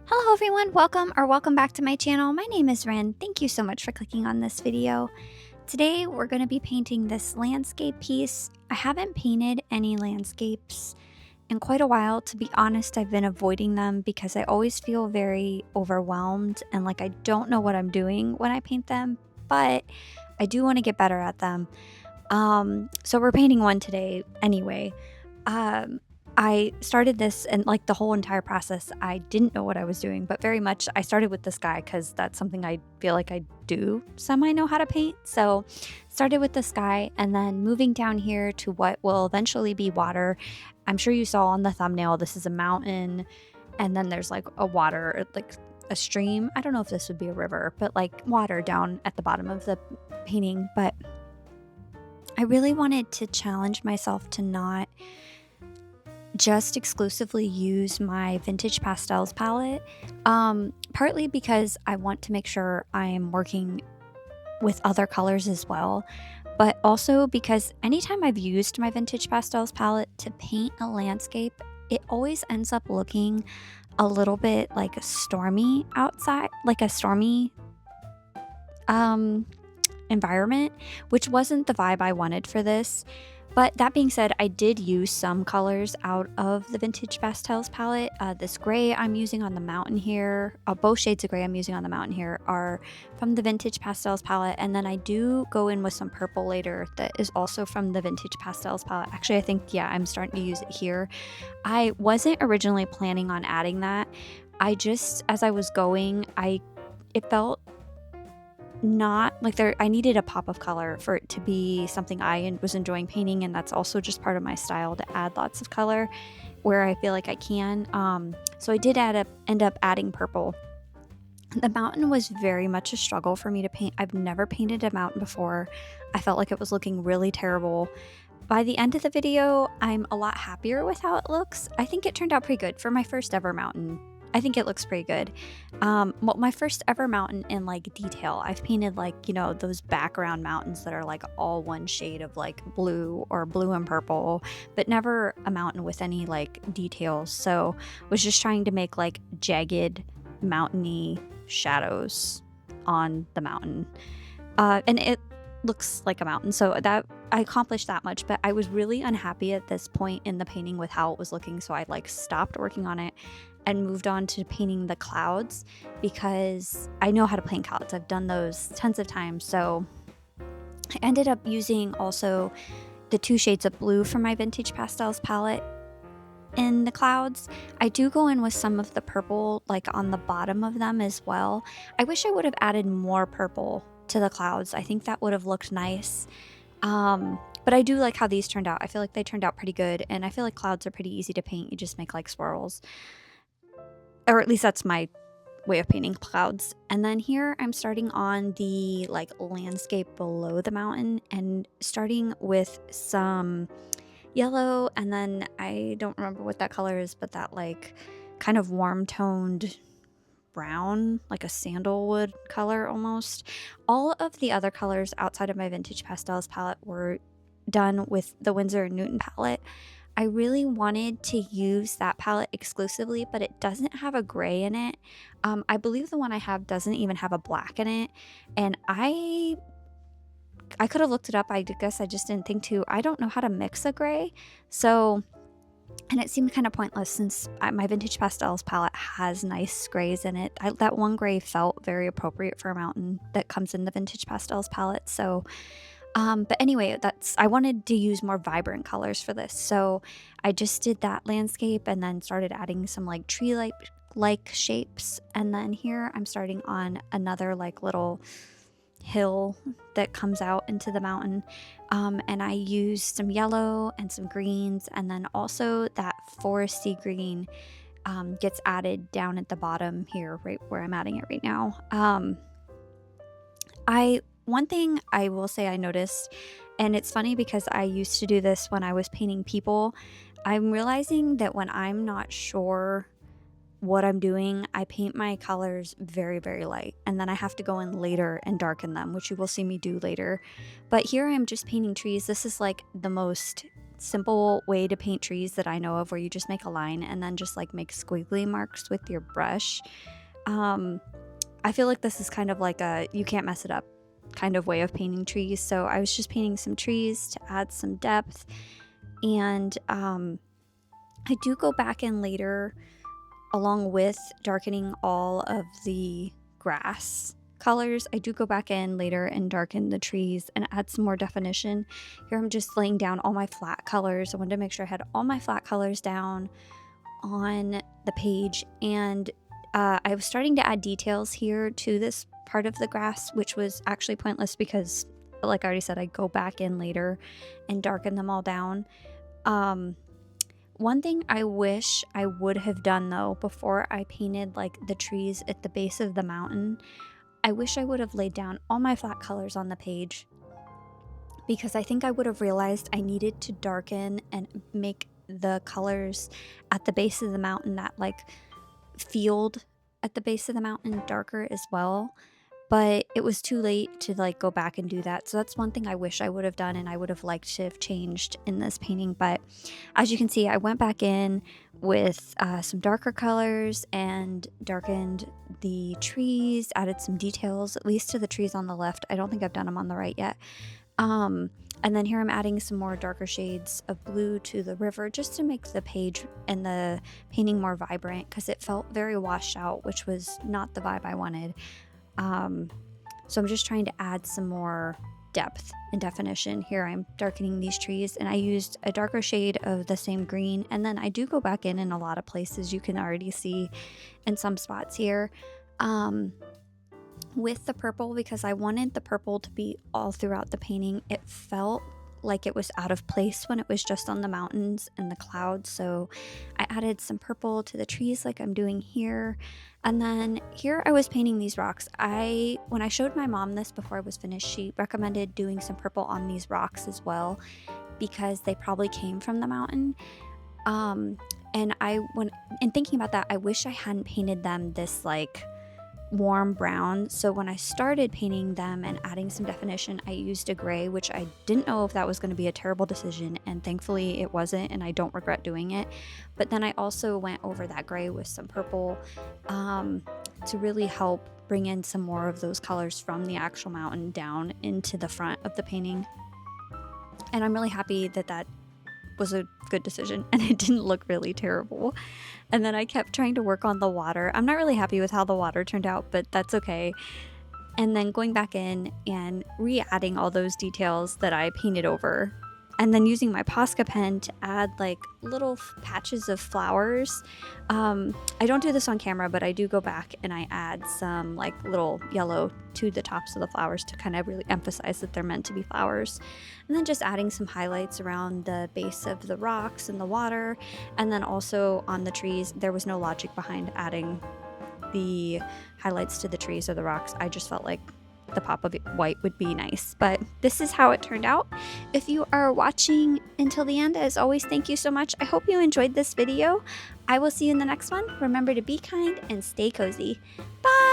Hello everyone, welcome back to my channel. My name is Ren. Thank you so much for clicking on this video. Today we're going to be painting this landscape piece. I haven't painted any landscapes in quite a while. To be honest, I've been avoiding them because I always feel very overwhelmed and like I don't know what I'm doing when I paint them, but I do want to get better at them. So we're painting one today anyway. I started this and like the whole entire process, I didn't know what I was doing, but very much I started with this guy because that's something I feel like I do semi know how to paint. So started with the sky and then moving down here to what will eventually be water. I'm sure you saw on the thumbnail, this is a mountain and then there's like a water, like a stream. I don't know if this would be a river, but like water down at the bottom of the painting. But I really wanted to challenge myself to not just exclusively use my Vintage Pastels palette, partly because I want to make sure I'm working with other colors as well, but also because anytime I've used my Vintage Pastels palette to paint a landscape, it always ends up looking a little bit like a stormy outside, like a stormy environment, which wasn't the vibe I wanted for this. But that being said, I did use some colors out of the Vintage Pastels palette. This gray I'm using on the mountain here, both shades of gray I'm using on the mountain here are from the Vintage Pastels palette. And then I do go in with some purple later that is also from the Vintage Pastels palette. Actually, I think, yeah, I'm starting to use it here. I wasn't originally planning on adding that. I just, as I was going, it felt not like I needed a pop of color for it to be something I was enjoying painting, and that's also just part of my style to add lots of color where I feel like I can. So I did end up adding purple. The mountain was very much a struggle for me to paint. I've never painted a mountain before. I felt like it was looking really terrible. By the end of the video, I'm a lot happier with how it looks. I think it turned out pretty good for my first ever mountain. I think it looks pretty good. Well, my first ever mountain in like detail. I've painted like, you know, those background mountains that are like all one shade of like blue or blue and purple, but never a mountain with any like details. So was just trying to make like jagged mountainy shadows on the mountain. And it looks like a mountain. So that I accomplished that much, but I was really unhappy at this point in the painting with how it was looking. So I like stopped working on it and moved on to painting the clouds because I know how to paint clouds. I've done those tons of times. So I ended up using also the 2 shades of blue from my Vintage Pastels palette in the clouds. I do go in with some of the purple like on the bottom of them as well. I wish I would have added more purple to the clouds. I think that would have looked nice. But I do like how these turned out. I feel like they turned out pretty good, and I feel like clouds are pretty easy to paint. You just make like swirls. Or at least that's my way of painting clouds. And then here I'm starting on the like landscape below the mountain and starting with some yellow, and then I don't remember what that color is, but that like kind of warm toned brown, like a sandalwood color almost. All of the other colors outside of my Vintage Pastels palette were done with the Winsor & Newton palette. I really wanted to use that palette exclusively, but it doesn't have a gray in it. I believe the one I have doesn't even have a black in it. And I could have looked it up. I guess I just didn't think to. I don't know how to mix a gray. So, and it seemed kind of pointless since my Vintage Pastels palette has nice grays in it. That one gray felt very appropriate for a mountain that comes in the Vintage Pastels palette. So, but anyway, I wanted to use more vibrant colors for this. So I just did that landscape and then started adding some like tree-like shapes. And then here I'm starting on another like little hill that comes out into the mountain. And I used some yellow and some greens, and then also that foresty green gets added down at the bottom here, right where I'm adding it right now. One thing I will say I noticed, and it's funny because I used to do this when I was painting people, I'm realizing that when I'm not sure what I'm doing, I paint my colors very, very light, and then I have to go in later and darken them, which you will see me do later. But here I'm just painting trees. This is like the most simple way to paint trees that I know of, where you just make a line and then just like make squiggly marks with your brush. I feel like this is kind of like a you can't mess it up kind of way of painting trees. So I was just painting some trees to add some depth. And I do go back in later, along with darkening all of the grass colors. I do go back in later and darken the trees and add some more definition. Here I'm just laying down all my flat colors. I wanted to make sure I had all my flat colors down on the page. And I was starting to add details here to this part of the grass, which was actually pointless because, like I already said, I go back in later and darken them all down. One thing I wish I would have done though, before I painted like the trees at the base of the mountain, I wish I would have laid down all my flat colors on the page, because I think I would have realized I needed to darken and make the colors at the base of the mountain, that like field at the base of the mountain, darker as well. But it was too late to like go back and do that. So that's one thing I wish I would have done, and I would have liked to have changed in this painting. But as you can see, I went back in with some darker colors and darkened the trees, added some details, at least to the trees on the left. I don't think I've done them on the right yet. And then here I'm adding some more darker shades of blue to the river, just to make the page and the painting more vibrant, because it felt very washed out, which was not the vibe I wanted. So I'm just trying to add some more depth and definition. Here I'm darkening these trees, and I used a darker shade of the same green, and then I do go back in a lot of places. You can already see in some spots here with the purple, because I wanted the purple to be all throughout the painting. It felt like it was out of place when it was just on the mountains and the clouds, so I added some purple to the trees like I'm doing here. And then here I was painting these rocks. When I showed my mom this before I was finished, she recommended doing some purple on these rocks as well, because they probably came from the mountain. And when thinking about that, I wish I hadn't painted them this like warm brown. So when I started painting them and adding some definition, I used a gray, which I didn't know if that was going to be a terrible decision, and thankfully it wasn't, and I don't regret doing it. But then I also went over that gray with some purple to really help bring in some more of those colors from the actual mountain down into the front of the painting. And I'm really happy that that was a good decision and it didn't look really terrible. And then I kept trying to work on the water. I'm not really happy with how the water turned out, but that's okay. And then going back in and re-adding all those details that I painted over, and then using my Posca pen to add like little patches of flowers. I don't do this on camera, but I do go back and I add some like little yellow to the tops of the flowers to kind of really emphasize that they're meant to be flowers. And then just adding some highlights around the base of the rocks and the water. And then also on the trees, there was no logic behind adding the highlights to the trees or the rocks. I just felt like the pop of white would be nice, but this is how it turned out. If you are watching until the end, as always, thank you so much. I hope you enjoyed this video. I will see you in the next one. Remember to be kind and stay cozy. Bye!